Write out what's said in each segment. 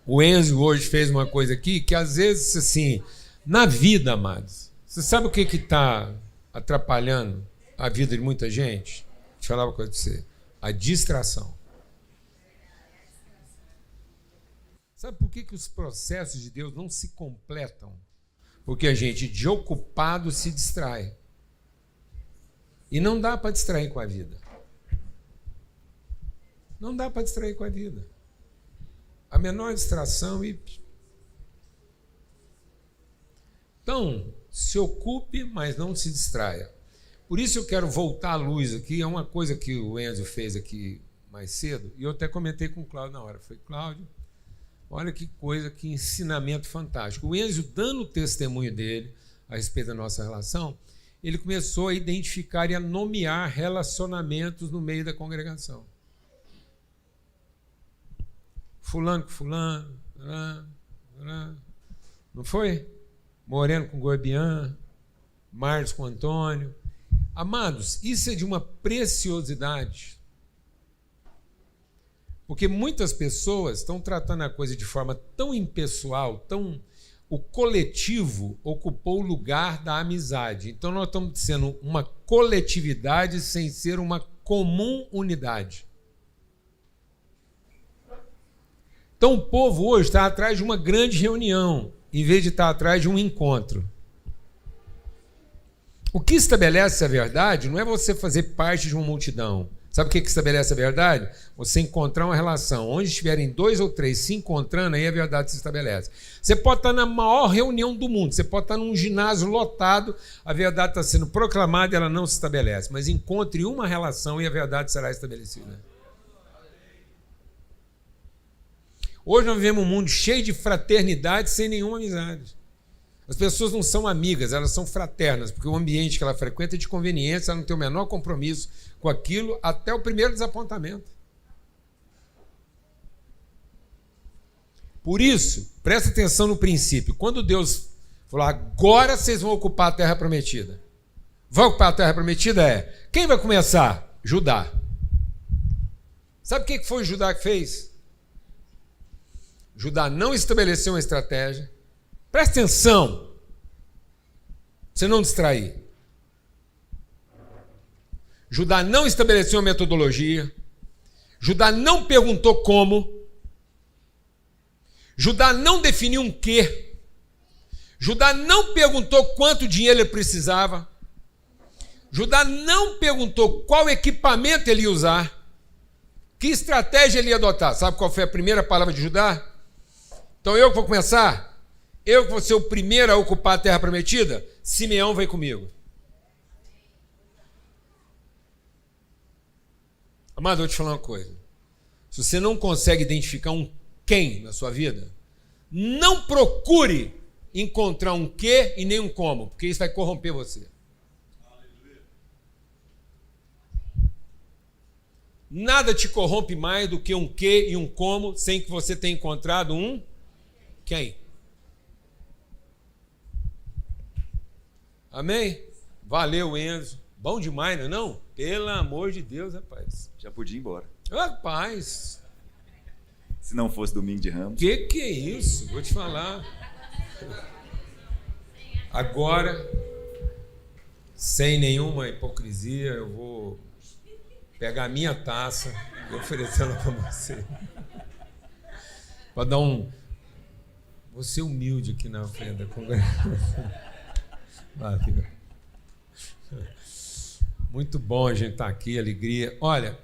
O Enzo hoje fez uma coisa aqui que às vezes, assim, na vida, amados, você sabe o que está atrapalhando a vida de muita gente? Deixa eu falar uma coisa para você. A distração. Sabe por que os processos de Deus não se completam? Porque a gente, de ocupado, se distrai. E não dá para distrair com a vida. Não dá para distrair com a vida. A menor distração e... Então, se ocupe, mas não se distraia. Por isso eu quero voltar à luz aqui. É uma coisa que o Enzo fez aqui mais cedo, e eu até comentei com o Cláudio na hora. Falei, Cláudio, olha que coisa, que ensinamento fantástico. O Enzo, dando o testemunho dele a respeito da nossa relação, ele começou a identificar e a nomear relacionamentos no meio da congregação. Fulano com fulano, não foi? Moreno com Gorbian, Marcos com Antônio. Amados, isso é de uma preciosidade. Porque muitas pessoas estão tratando a coisa de forma tão impessoal, tão... O coletivo ocupou o lugar da amizade. Então nós estamos sendo uma coletividade sem ser uma comum unidade. Então o povo hoje está atrás de uma grande reunião, em vez de estar atrás de um encontro. O que estabelece a verdade não é você fazer parte de uma multidão. Sabe o que estabelece a verdade? Você encontrar uma relação. Onde estiverem 2 ou 3 se encontrando, aí a verdade se estabelece. Você pode estar na maior reunião do mundo, você pode estar num ginásio lotado, a verdade está sendo proclamada e ela não se estabelece. Mas encontre uma relação e a verdade será estabelecida. Hoje nós vivemos um mundo cheio de fraternidade sem nenhuma amizade. As pessoas não são amigas, elas são fraternas, porque o ambiente que ela frequenta é de conveniência, ela não tem o menor compromisso com aquilo até o primeiro desapontamento. Por isso, presta atenção no princípio. Quando Deus falou, agora vocês vão ocupar a terra prometida. Vai ocupar a terra prometida? Quem vai começar? Judá. Sabe o que foi Judá que fez? Judá não estabeleceu uma estratégia. Presta atenção, você não distrair. Judá não estabeleceu uma metodologia. Judá não perguntou como. Judá não definiu um quê. Judá não perguntou quanto dinheiro ele precisava. Judá não perguntou qual equipamento ele ia usar. Que estratégia ele ia adotar. Sabe qual foi a primeira palavra de Judá? Então eu que vou começar? Eu que vou ser o primeiro a ocupar a terra prometida? Simeão vai comigo. Amado, eu vou te falar uma coisa. Se você não consegue identificar um quem na sua vida, não procure encontrar um quê e nem um como, porque isso vai corromper você. Nada te corrompe mais do que um quê e um como sem que você tenha encontrado um quem. Amém? Valeu, Enzo. Bom demais, não é não? Pelo amor de Deus, rapaz. Já podia ir embora. Rapaz. Se não fosse domingo de Ramos. Que é isso? Vou te falar. Agora, sem nenhuma hipocrisia, eu vou pegar a minha taça e oferecê-la para você. Para dar um... Vou ser humilde aqui na frente da congregação. Valeu. Muito bom a gente estar aqui, alegria. Olha,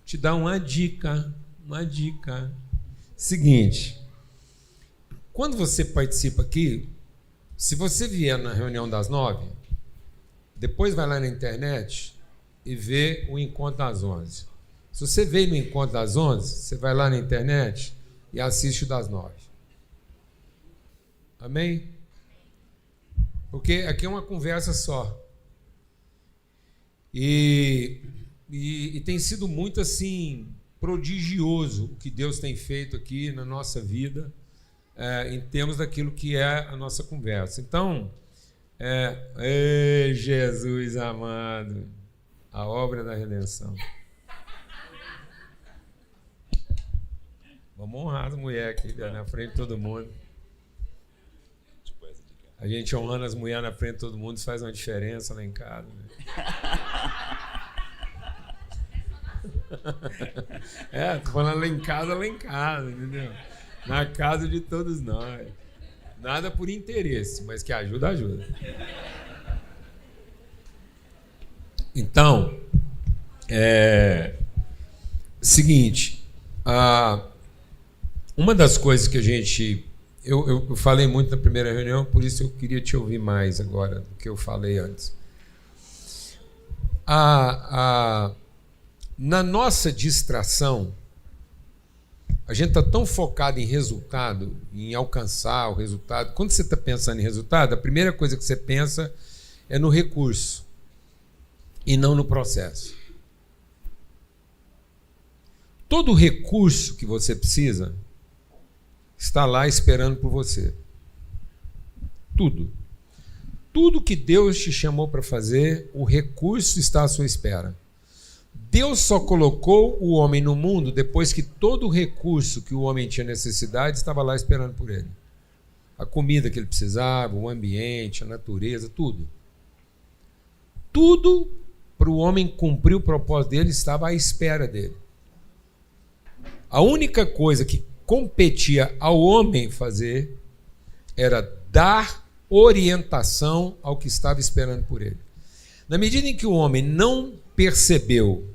te dar uma dica. Seguinte, quando você participa aqui, se você vier na reunião das 9, depois vai lá na internet e vê o encontro das 11. Se você veio no encontro das 11, você vai lá na internet e assiste o das 9. Amém? Porque aqui é uma conversa só. E tem sido muito assim prodigioso o que Deus tem feito aqui na nossa vida, em termos daquilo que é a nossa conversa. Então, Jesus amado, a obra da redenção. Vamos honrar as mulheres aqui na frente de todo mundo. A gente honrando as mulheres na frente de todo mundo, isso faz uma diferença lá em casa. Né? Tô falando lá em casa, entendeu? Na casa de todos nós. Nada por interesse, mas que ajuda, ajuda. Então, seguinte, uma das coisas que a gente... Eu falei muito na primeira reunião, por isso eu queria te ouvir mais agora do que eu falei antes. Na nossa distração, a gente está tão focado em resultado, em alcançar o resultado. Quando você está pensando em resultado, a primeira coisa que você pensa é no recurso e não no processo. Todo recurso que você precisa está lá esperando por você. Tudo. Tudo que Deus te chamou para fazer, o recurso está à sua espera. Deus só colocou o homem no mundo depois que todo o recurso que o homem tinha necessidade estava lá esperando por ele. A comida que ele precisava, o ambiente, a natureza, tudo. Tudo para o homem cumprir o propósito dele estava à espera dele. A única coisa que competia ao homem fazer era dar orientação ao que estava esperando por ele. Na medida em que o homem não percebeu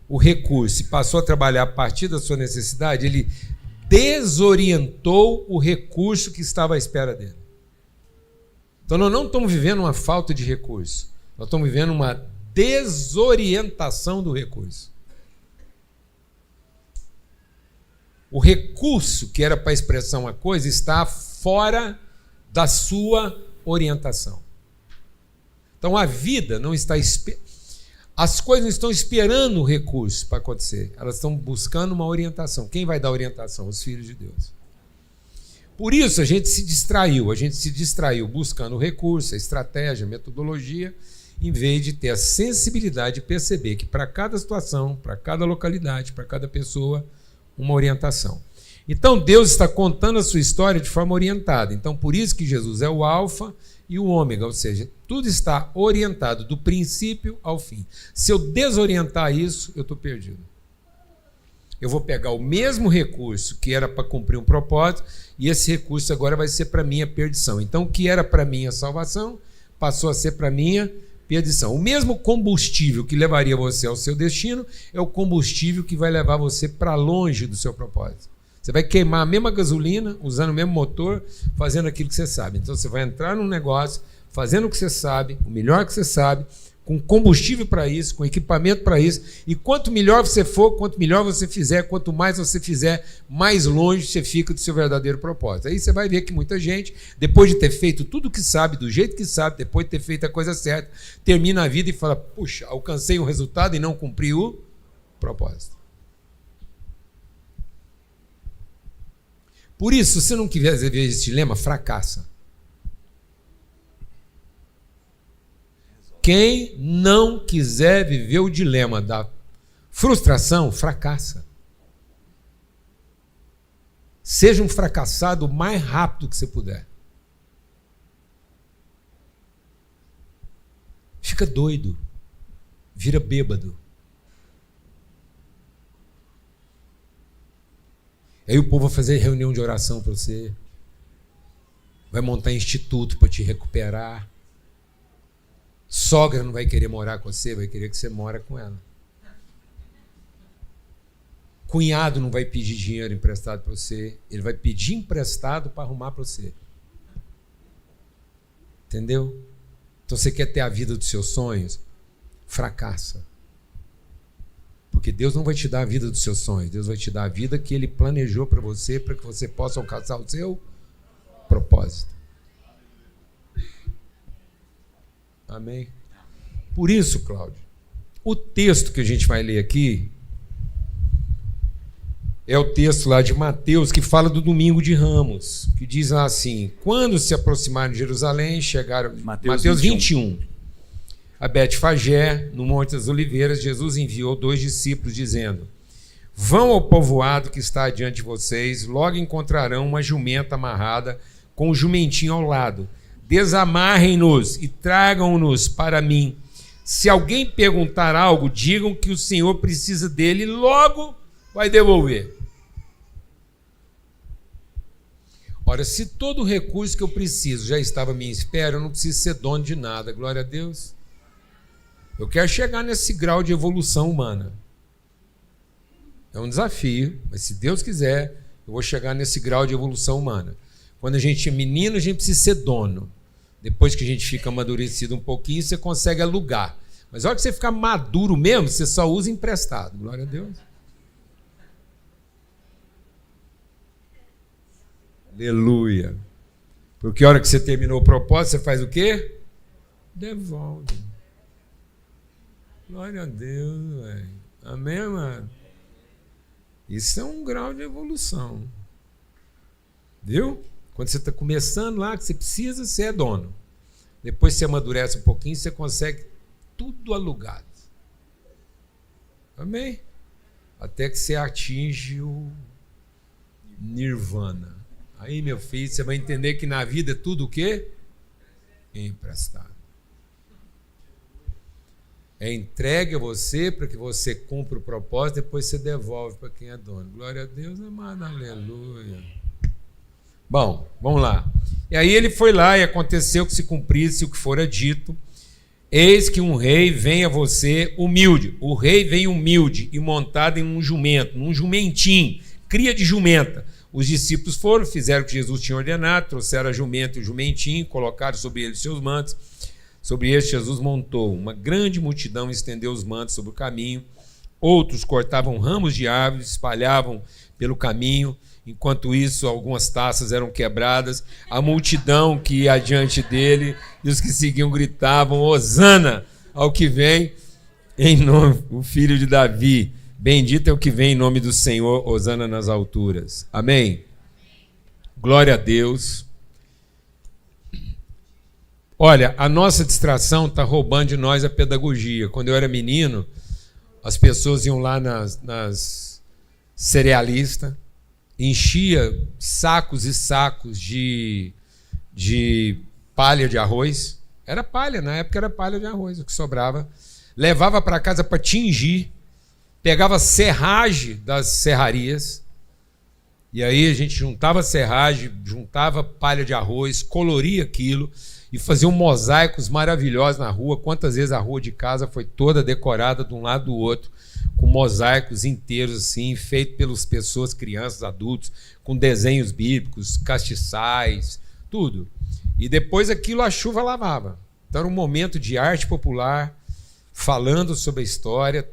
o recurso e passou a trabalhar a partir da sua necessidade, ele desorientou o recurso que estava à espera dele. Então nós não estamos vivendo uma falta de recurso, nós estamos vivendo uma desorientação do recurso. O recurso que era para expressar uma coisa está fora da sua orientação. Então a vida não está... As coisas não estão esperando o recurso para acontecer. Elas estão buscando uma orientação. Quem vai dar orientação? Os filhos de Deus. Por isso a gente se distraiu. A gente se distraiu buscando o recurso, a estratégia, a metodologia, em vez de ter a sensibilidade de perceber que para cada situação, para cada localidade, para cada pessoa, uma orientação. Então Deus está contando a sua história de forma orientada. Então por isso que Jesus é o alfa e o ômega, ou seja, tudo está orientado do princípio ao fim. Se eu desorientar isso, eu estou perdido. Eu vou pegar o mesmo recurso que era para cumprir um propósito e esse recurso agora vai ser para minha perdição. Então o que era para minha salvação passou a ser para minha perdição. O mesmo combustível que levaria você ao seu destino é o combustível que vai levar você para longe do seu propósito. Você vai queimar a mesma gasolina, usando o mesmo motor, fazendo aquilo que você sabe. Então você vai entrar num negócio, fazendo o que você sabe, o melhor que você sabe, com combustível para isso, com equipamento para isso. E quanto melhor você for, quanto melhor você fizer, quanto mais você fizer, mais longe você fica do seu verdadeiro propósito. Aí você vai ver que muita gente, depois de ter feito tudo o que sabe, do jeito que sabe, depois de ter feito a coisa certa, termina a vida e fala, puxa, alcancei um resultado e não cumpri o propósito. Por isso, se você não quiser ver esse dilema, fracassa. Quem não quiser viver o dilema da frustração, fracassa. Seja um fracassado o mais rápido que você puder. Fica doido. Vira bêbado. Aí o povo vai fazer reunião de oração para você. Vai montar instituto para te recuperar. Sogra não vai querer morar com você, vai querer que você mora com ela. Cunhado não vai pedir dinheiro emprestado para você, ele vai pedir emprestado para arrumar para você. Entendeu? Então você quer ter a vida dos seus sonhos? Fracassa. Porque Deus não vai te dar a vida dos seus sonhos, Deus vai te dar a vida que Ele planejou para que você possa alcançar o seu propósito. Amém? Por isso, Cláudio, o texto que a gente vai ler aqui é o texto lá de Mateus, que fala do domingo de Ramos, que diz assim, quando se aproximaram de Jerusalém, chegaram... Mateus 21. A Betfagé, no Monte das Oliveiras, Jesus enviou 2 discípulos, dizendo, Vão ao povoado que está adiante de vocês, logo encontrarão uma jumenta amarrada com um jumentinho ao lado. Desamarrem-nos e tragam-nos para mim. Se alguém perguntar algo, digam que o Senhor precisa dele e logo vai devolver. Ora, se todo o recurso que eu preciso já estava à minha espera, eu não preciso ser dono de nada, glória a Deus. Eu quero chegar nesse grau de evolução humana. É um desafio, mas se Deus quiser, eu vou chegar nesse grau de evolução humana. Quando a gente é menino, a gente precisa ser dono. Depois que a gente fica amadurecido um pouquinho, você consegue alugar. Mas a hora que você ficar maduro mesmo, você só usa emprestado. Glória a Deus. Aleluia. Porque a hora que você terminou o propósito, você faz o quê? Devolve. Glória a Deus, velho. Amém, amado? Isso é um grau de evolução. Viu? Quando você está começando lá, que você precisa, você é dono. Depois você amadurece um pouquinho, você consegue tudo alugado. Amém? Até que você atinge o nirvana. Aí, meu filho, você vai entender que na vida é tudo o quê? Emprestado. É entregue a você para que você cumpra o propósito, depois você devolve para quem é dono. Glória a Deus, amado, aleluia. Bom, vamos lá. E aí ele foi lá e aconteceu que se cumprisse o que fora dito. Eis que um rei vem a você humilde. O rei vem humilde e montado em um jumento, num jumentinho, cria de jumenta. Os discípulos foram, fizeram o que Jesus tinha ordenado, trouxeram a jumenta e o jumentinho, colocaram sobre eles seus mantos. Sobre eles Jesus montou. Uma grande multidão estendeu os mantos sobre o caminho. Outros cortavam ramos de árvores, espalhavam pelo caminho. Enquanto isso, algumas taças eram quebradas. A multidão que ia adiante dele e os que seguiam gritavam: Hosana ao que vem em nome, o filho de Davi. Bendito é o que vem em nome do Senhor, hosana nas alturas. Amém? Glória a Deus. Olha, a nossa distração está roubando de nós a pedagogia. Quando eu era menino, as pessoas iam lá nas cerealistas, enchia sacos e sacos de palha de arroz. Era palha, na época era palha de arroz, o que sobrava. Levava para casa para tingir, pegava serragem das serrarias, e aí a gente juntava serragem, juntava palha de arroz, coloria aquilo e fazia mosaicos maravilhosos na rua. Quantas vezes a rua de casa foi toda decorada de um lado do outro, com mosaicos inteiros assim, feito pelas pessoas, crianças, adultos, com desenhos bíblicos, castiçais, tudo. E depois aquilo a chuva lavava. Então era um momento de arte popular, falando sobre a história,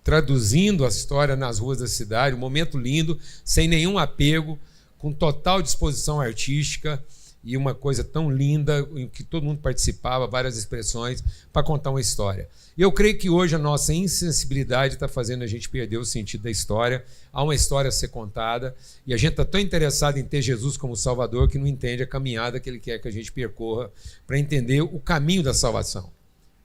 traduzindo a história nas ruas da cidade, um momento lindo, sem nenhum apego, com total disposição artística e uma coisa tão linda em que todo mundo participava, várias expressões, para contar uma história. E eu creio que hoje a nossa insensibilidade está fazendo a gente perder o sentido da história. Há uma história a ser contada e a gente está tão interessado em ter Jesus como Salvador que não entende a caminhada que Ele quer que a gente percorra para entender o caminho da salvação.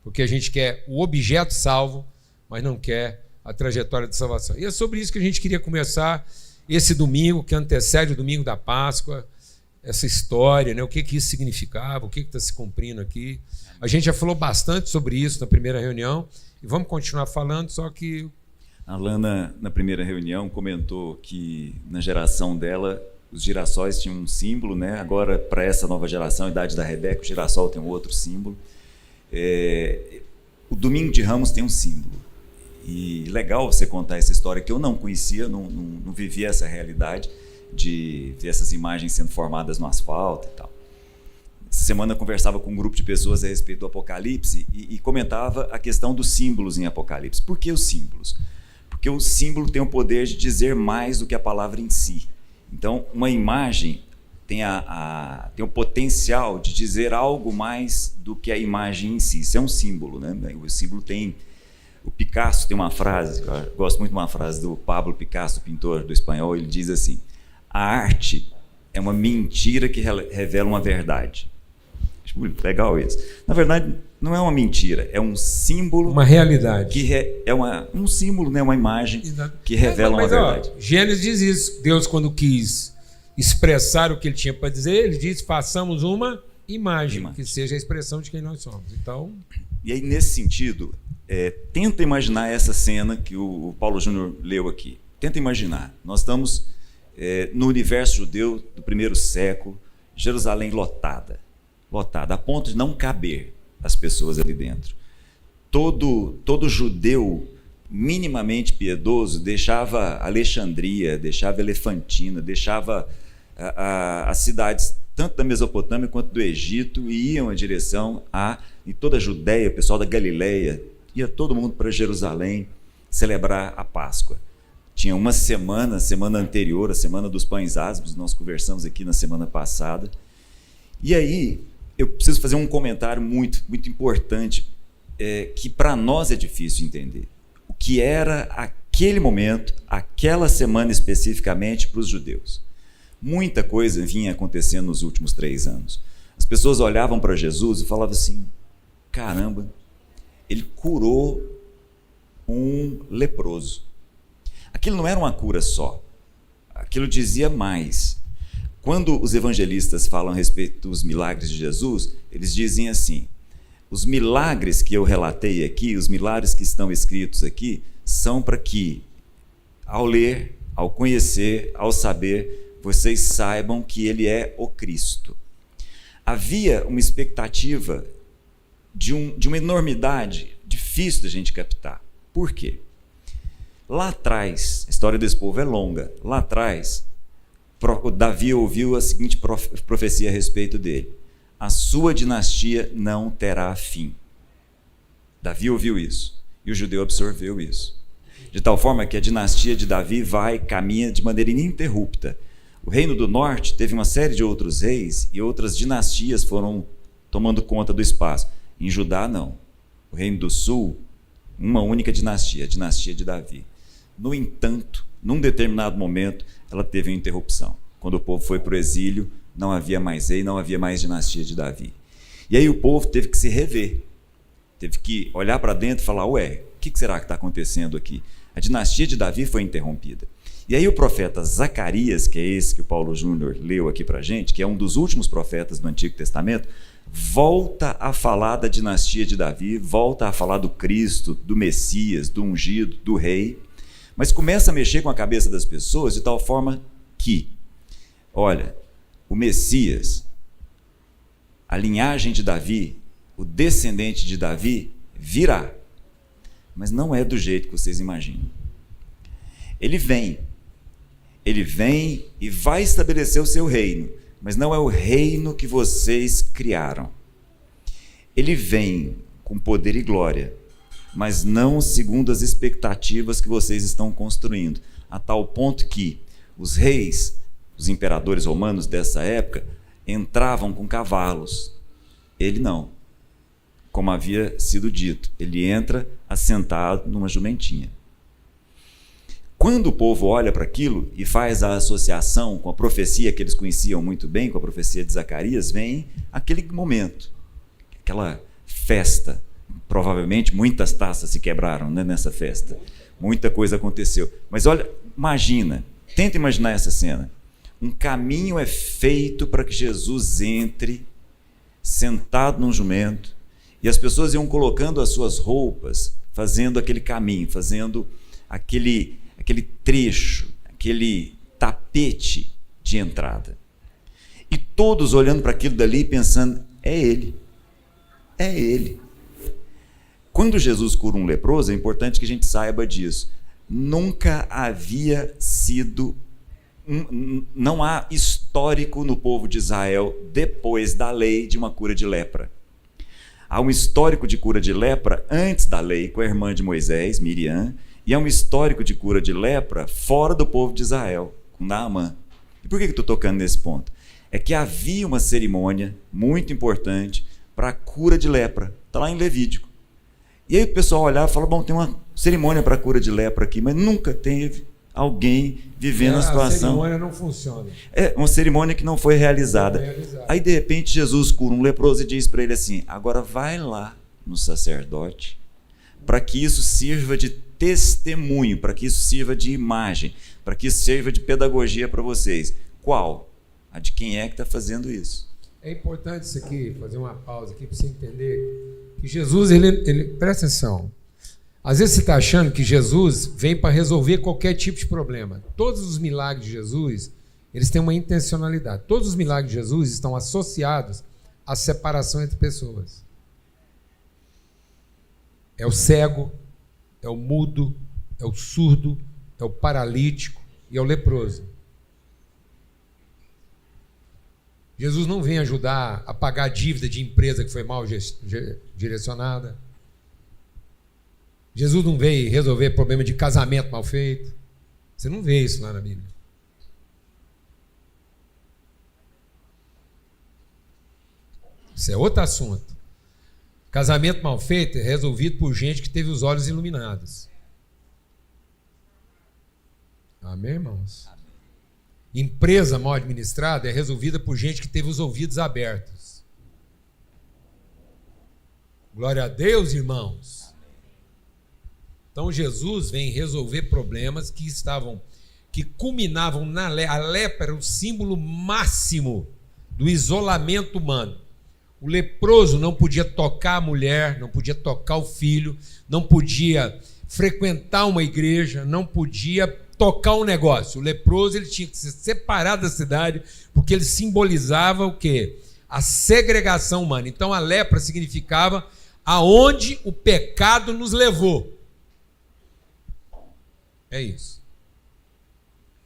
Porque a gente quer o objeto salvo, mas não quer a trajetória de salvação. E é sobre isso que a gente queria começar esse domingo, que antecede o domingo da Páscoa, essa história, né? O que isso significava, o que está se cumprindo aqui. A gente já falou bastante sobre isso na primeira reunião e vamos continuar falando, só que... A Lana, na primeira reunião, comentou que na geração dela os girassóis tinham um símbolo, né? Agora, para essa nova geração, a idade da Rebeca, o girassol tem um outro símbolo. O Domingo de Ramos tem um símbolo. E legal você contar essa história que eu não conhecia, não vivia essa realidade de ver essas imagens sendo formadas no asfalto e tal. Essa semana eu conversava com um grupo de pessoas a respeito do Apocalipse e comentava a questão dos símbolos em Apocalipse. Por que os símbolos? Porque o símbolo tem o poder de dizer mais do que a palavra em si. Então, uma imagem tem o potencial de dizer algo mais do que a imagem em si. Isso é um símbolo, né? O símbolo tem... O Picasso tem uma frase, eu gosto muito de uma frase do Pablo Picasso, pintor do espanhol, ele diz assim: a arte é uma mentira que revela uma verdade. Acho muito legal isso. Na verdade, não é uma mentira, é um símbolo. Uma realidade. Que é um símbolo, né? Uma imagem. Exato. Que revela uma verdade. Gênesis diz isso. Deus, quando quis expressar o que ele tinha para dizer, ele diz: façamos uma imagem, que seja a expressão de quem nós somos. Então... E aí, nesse sentido, tenta imaginar essa cena que o Paulo Júnior leu aqui. Tenta imaginar. Nós estamos no universo judeu do primeiro século, Jerusalém lotada, a ponto de não caber as pessoas ali dentro. Todo judeu minimamente piedoso deixava Alexandria, deixava Elefantina, deixava as cidades tanto da Mesopotâmia quanto do Egito e iam em direção em toda a Judéia, o pessoal da Galileia, ia todo mundo para Jerusalém celebrar a Páscoa. Tinha uma semana anterior, a Semana dos Pães Ázimos, nós conversamos aqui na semana passada. E aí, eu preciso fazer um comentário muito, muito importante, que para nós é difícil entender. O que era aquele momento, aquela semana especificamente para os judeus. Muita coisa vinha acontecendo nos últimos 3 anos. As pessoas olhavam para Jesus e falavam assim: caramba, ele curou um leproso. Aquilo não era uma cura só, aquilo dizia mais. Quando os evangelistas falam a respeito dos milagres de Jesus, eles dizem assim: os milagres que eu relatei aqui, os milagres que estão escritos aqui, são para que, ao ler, ao conhecer, ao saber, vocês saibam que ele é o Cristo. Havia uma expectativa de uma enormidade difícil da gente captar. Por quê? Lá atrás, a história desse povo é longa, lá atrás, Davi ouviu a seguinte profecia a respeito dele: a sua dinastia não terá fim. Davi ouviu isso, e o judeu absorveu isso. De tal forma que a dinastia de Davi caminha de maneira ininterrupta. O reino do norte teve uma série de outros reis e outras dinastias foram tomando conta do espaço. Em Judá, não. O reino do sul, uma única dinastia, a dinastia de Davi. No entanto, num determinado momento, ela teve uma interrupção. Quando o povo foi para o exílio, não havia mais rei, não havia mais dinastia de Davi. E aí o povo teve que se rever. Teve que olhar para dentro e falar: ué, o que será que está acontecendo aqui? A dinastia de Davi foi interrompida. E aí o profeta Zacarias, que é esse que o Paulo Júnior leu aqui para a gente, que é um dos últimos profetas do Antigo Testamento, volta a falar da dinastia de Davi, volta a falar do Cristo, do Messias, do ungido, do rei, mas começa a mexer com a cabeça das pessoas de tal forma que, olha, o Messias, a linhagem de Davi, o descendente de Davi, virá, mas não é do jeito que vocês imaginam. Ele vem e vai estabelecer o seu reino, mas não é o reino que vocês criaram. Ele vem com poder e glória, mas não segundo as expectativas que vocês estão construindo, a tal ponto que os reis, os imperadores romanos dessa época, entravam com cavalos. Ele não, como havia sido dito, ele entra assentado numa jumentinha. Quando o povo olha para aquilo e faz a associação com a profecia que eles conheciam muito bem, com a profecia de Zacarias, vem aquele momento, aquela festa. Provavelmente muitas taças se quebraram, né, nessa festa. Muita coisa aconteceu. Mas olha, tenta imaginar essa cena. Um caminho é feito para que Jesus entre sentado num jumento, e as pessoas iam colocando as suas roupas, fazendo aquele caminho, fazendo aquele trecho, aquele tapete de entrada. E todos olhando para aquilo dali pensando: é ele. É ele. Quando Jesus cura um leproso, é importante que a gente saiba disso. Nunca havia sido, não há histórico no povo de Israel, depois da lei, de uma cura de lepra. Há um histórico de cura de lepra antes da lei, com a irmã de Moisés, Miriam, e há um histórico de cura de lepra fora do povo de Israel, com Naamã. E por que eu estou tocando nesse ponto? É que havia uma cerimônia muito importante para a cura de lepra. Está lá em Levítico. E aí o pessoal olhava e falava: bom, tem uma cerimônia para a cura de lepra aqui, mas nunca teve alguém vivendo a situação. A cerimônia não funciona. É uma cerimônia que não foi realizada. Aí de repente Jesus cura um leproso e diz para ele assim: agora vai lá no sacerdote, para que isso sirva de testemunho, para que isso sirva de imagem, para que isso sirva de pedagogia para vocês. Qual? A de quem é que está fazendo isso. É importante isso aqui, fazer uma pausa aqui para você entender que Jesus, ele presta atenção. Às vezes você está achando que Jesus vem para resolver qualquer tipo de problema. Todos os milagres de Jesus, eles têm uma intencionalidade. Todos os milagres de Jesus estão associados à separação entre pessoas. É o cego, é o mudo, é o surdo, é o paralítico e é o leproso. Jesus não vem ajudar a pagar a dívida de empresa que foi mal direcionada. Jesus não veio resolver problema de casamento mal feito. Você não vê isso lá na Bíblia. Isso é outro assunto. Casamento mal feito é resolvido por gente que teve os olhos iluminados. Amém, irmãos? Amém. Empresa mal administrada é resolvida por gente que teve os ouvidos abertos. Glória a Deus, irmãos. Então Jesus vem resolver problemas que culminavam na lepra. A lepra era o símbolo máximo do isolamento humano. O leproso não podia tocar a mulher, não podia tocar o filho, não podia frequentar uma igreja, não podia tocar um negócio. O leproso, ele tinha que se separar da cidade, porque ele simbolizava o quê? A segregação humana. Então a lepra significava aonde o pecado nos levou. É isso.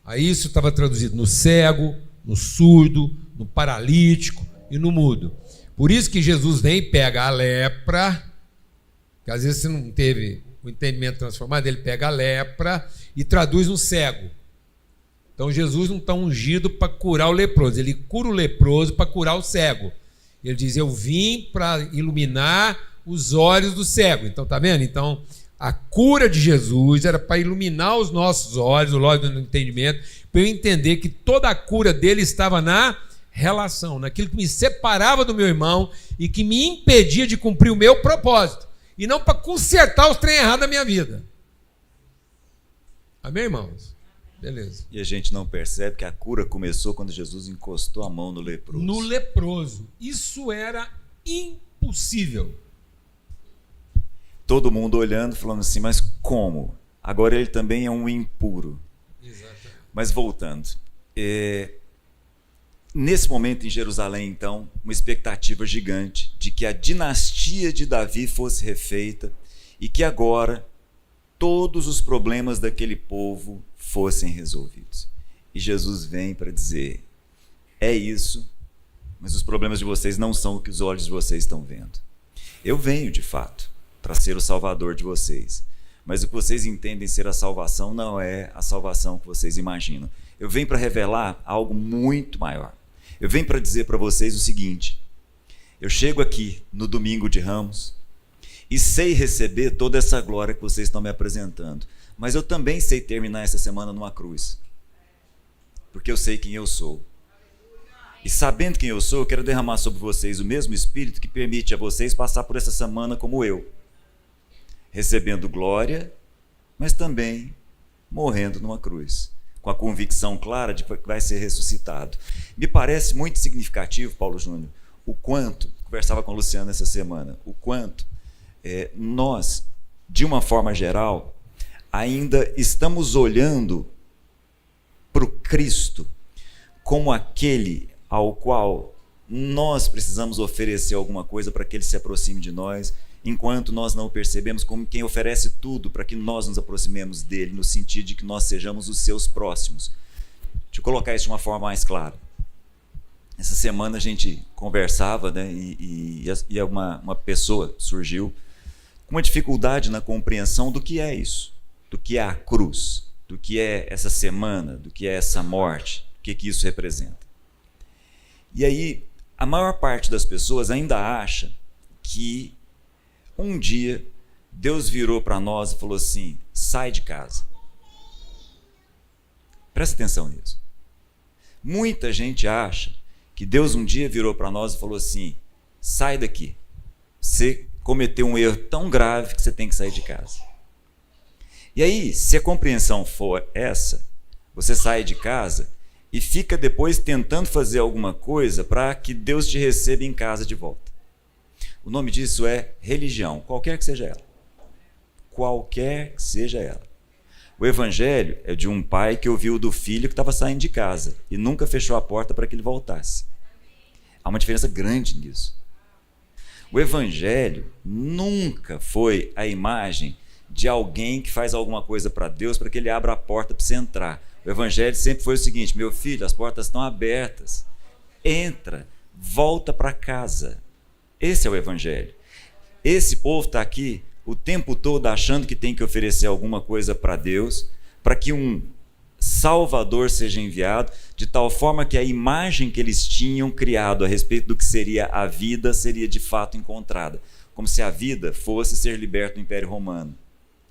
Aí isso estava traduzido no cego, no surdo, no paralítico e no mudo. Por isso que Jesus vem e pega a lepra, que às vezes você não teve o entendimento transformado, ele pega a lepra e traduz no cego. Então Jesus não está ungido para curar o leproso, ele cura o leproso para curar o cego. Ele diz, eu vim para iluminar os olhos do cego. Então, está vendo? Então, a cura de Jesus era para iluminar os nossos olhos, o olho do entendimento, para eu entender que toda a cura dele estava na relação, naquilo que me separava do meu irmão e que me impedia de cumprir o meu propósito, e não para consertar os trem errados da minha vida. Amém, irmãos? Beleza. E a gente não percebe que a cura começou quando Jesus encostou a mão no leproso. No leproso. Isso era impossível. Todo mundo olhando, falando assim, mas como? Agora ele também é um impuro. Exatamente. Mas voltando, nesse momento em Jerusalém, então, uma expectativa gigante de que a dinastia de Davi fosse refeita e que agora todos os problemas daquele povo fossem resolvidos. E Jesus vem para dizer, é isso, mas os problemas de vocês não são o que os olhos de vocês estão vendo. Eu venho, de fato, para ser o salvador de vocês, mas o que vocês entendem ser a salvação não é a salvação que vocês imaginam. Eu venho para revelar algo muito maior. Eu venho para dizer para vocês o seguinte, eu chego aqui no domingo de Ramos e sei receber toda essa glória que vocês estão me apresentando, mas eu também sei terminar essa semana numa cruz, porque eu sei quem eu sou. E sabendo quem eu sou, eu quero derramar sobre vocês o mesmo Espírito que permite a vocês passar por essa semana como eu, recebendo glória, mas também morrendo numa cruz, com a convicção clara de que vai ser ressuscitado. Me parece muito significativo, Paulo Júnior, o quanto, conversava com a Luciana essa semana, o quanto nós, de uma forma geral, ainda estamos olhando para o Cristo como aquele ao qual nós precisamos oferecer alguma coisa para que ele se aproxime de nós, enquanto nós não o percebemos como quem oferece tudo para que nós nos aproximemos dele, no sentido de que nós sejamos os seus próximos. Deixa eu colocar isso de uma forma mais clara. Essa semana a gente conversava, né, e uma pessoa surgiu com uma dificuldade na compreensão do que é isso, do que é a cruz, do que é essa semana, do que é essa morte, o que isso representa. E aí, a maior parte das pessoas ainda acha que um dia Deus virou para nós e falou assim, sai de casa. Presta atenção nisso. Muita gente acha que Deus um dia virou para nós e falou assim, sai daqui, você cometeu um erro tão grave que você tem que sair de casa. E aí, se a compreensão for essa, você sai de casa e fica depois tentando fazer alguma coisa para que Deus te receba em casa de volta. O nome disso é religião, qualquer que seja ela. Qualquer que seja ela. O evangelho é de um pai que ouviu do filho que estava saindo de casa e nunca fechou a porta para que ele voltasse. Há uma diferença grande nisso. O evangelho nunca foi a imagem de alguém que faz alguma coisa para Deus para que ele abra a porta para você entrar. O evangelho sempre foi o seguinte: meu filho, as portas estão abertas. Entra, volta para casa. Esse é o evangelho. Esse povo está aqui o tempo todo achando que tem que oferecer alguma coisa para Deus, para que um Salvador seja enviado, de tal forma que a imagem que eles tinham criado a respeito do que seria a vida seria de fato encontrada. Como se a vida fosse ser liberto do Império Romano,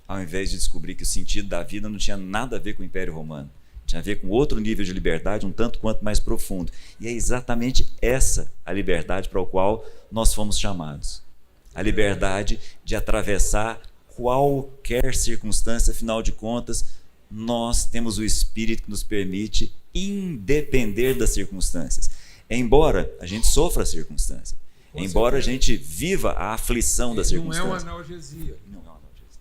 ao invés de descobrir que o sentido da vida não tinha nada a ver com o Império Romano. Tinha a ver com outro nível de liberdade, um tanto quanto mais profundo. E é exatamente essa a liberdade para a qual nós fomos chamados. A liberdade de atravessar qualquer circunstância, afinal de contas, nós temos o Espírito que nos permite independer das circunstâncias. Embora a gente sofra a circunstância, embora a gente viva a aflição da circunstância. Não é uma analgesia. Não é uma analgesia.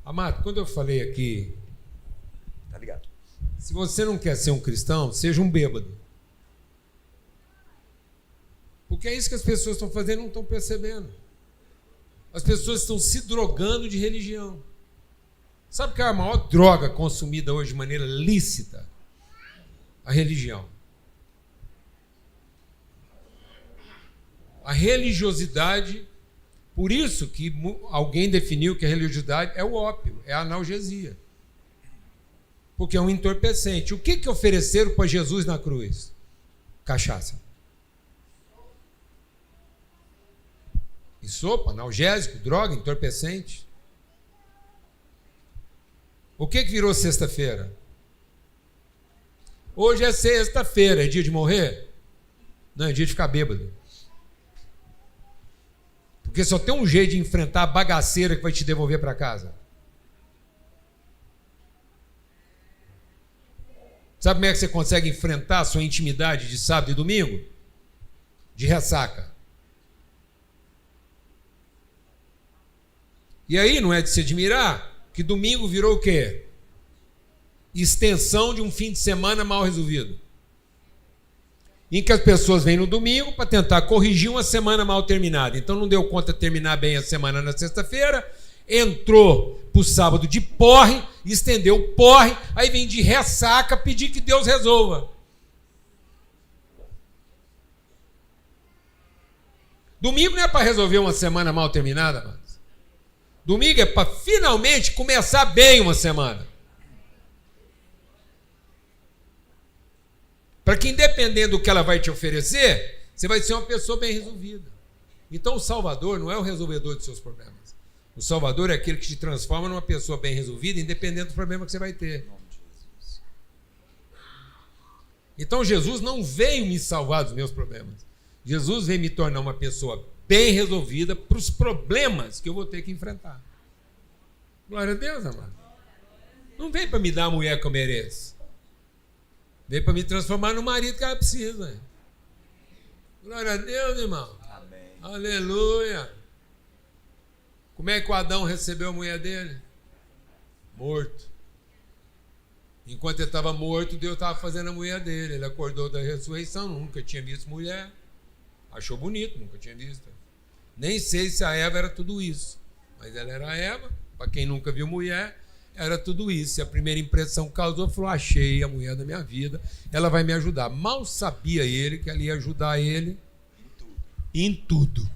Amado, quando eu falei aqui, tá ligado? Se você não quer ser um cristão, seja um bêbado. Porque é isso que as pessoas estão fazendo e não estão percebendo. As pessoas estão se drogando de religião. Sabe qual é a maior droga consumida hoje de maneira lícita? A religião. A religiosidade, por isso que alguém definiu que a religiosidade é o ópio, é a analgesia. Porque é um entorpecente. O que ofereceram para Jesus na cruz? Cachaça. E sopa, analgésico, droga, entorpecente. O que virou sexta-feira? Hoje é sexta-feira, é dia de morrer? Não, é dia de ficar bêbado. Porque só tem um jeito de enfrentar a bagaceira que vai te devolver para casa. Sabe como é que você consegue enfrentar a sua intimidade de sábado e domingo? De ressaca. E aí não é de se admirar que domingo virou o quê? Extensão de um fim de semana mal resolvido. Em que as pessoas vêm no domingo para tentar corrigir uma semana mal terminada. Então não deu conta de terminar bem a semana na sexta-feira, entrou para o sábado de porre, estendeu o porre, aí vem de ressaca pedir que Deus resolva. Domingo não é para resolver uma semana mal terminada, mano. Domingo é para finalmente começar bem uma semana. Para que, independente do que ela vai te oferecer, você vai ser uma pessoa bem resolvida. Então, o Salvador não é o resolvedor de seus problemas. O Salvador é aquele que te transforma numa pessoa bem resolvida, independente do problema que você vai ter. Então, Jesus não veio me salvar dos meus problemas. Jesus veio me tornar uma pessoa bem resolvida para os problemas que eu vou ter que enfrentar. Glória a Deus, amado. Não vem para me dar a mulher que eu mereço. Vem para me transformar no marido que ela precisa. Glória a Deus, irmão. Amém. Aleluia. Como é que o Adão recebeu a mulher dele? Morto. Enquanto ele estava morto, Deus estava fazendo a mulher dele. Ele acordou da ressurreição, nunca tinha visto mulher. Achou bonito, nunca tinha visto. Nem sei se a Eva era tudo isso. Mas ela era a Eva. Para quem nunca viu mulher, era tudo isso. E a primeira impressão que causou, falou: achei a mulher da minha vida, ela vai me ajudar. Mal sabia ele que ela ia ajudar ele em tudo.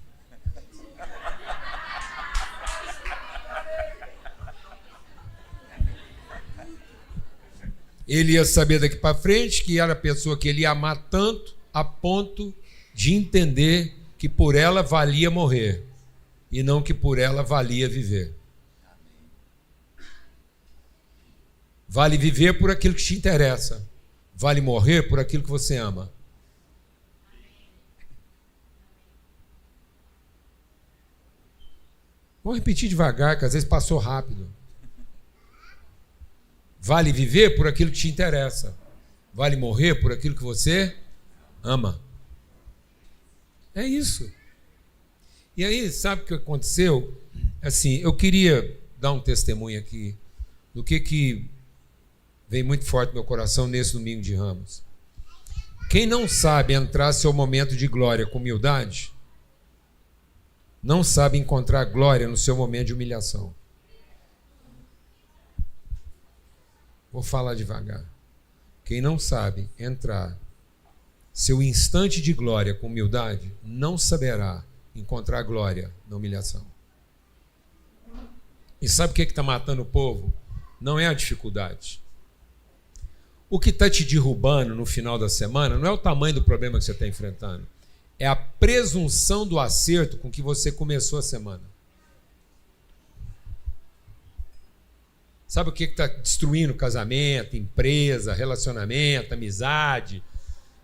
Ele ia saber daqui para frente que era a pessoa que ele ia amar tanto a ponto de entender que por ela valia morrer e não que por ela valia viver. Vale viver por aquilo que te interessa. Vale morrer por aquilo que você ama. Vamos repetir devagar, que às vezes passou rápido. Vale viver por aquilo que te interessa. Vale morrer por aquilo que você ama. É isso. E aí, sabe o que aconteceu? Assim, eu queria dar um testemunho aqui do que veio muito forte no meu coração nesse domingo de Ramos. Quem não sabe entrar seu momento de glória com humildade, não sabe encontrar glória no seu momento de humilhação. Vou falar devagar. Quem não sabe entrar seu instante de glória com humildade, não saberá encontrar glória na humilhação. E sabe o que está matando o povo? Não é a dificuldade. O que está te derrubando no final da semana não é o tamanho do problema que você está enfrentando. É a presunção do acerto com que você começou a semana. Sabe o que está destruindo casamento, empresa, relacionamento, amizade?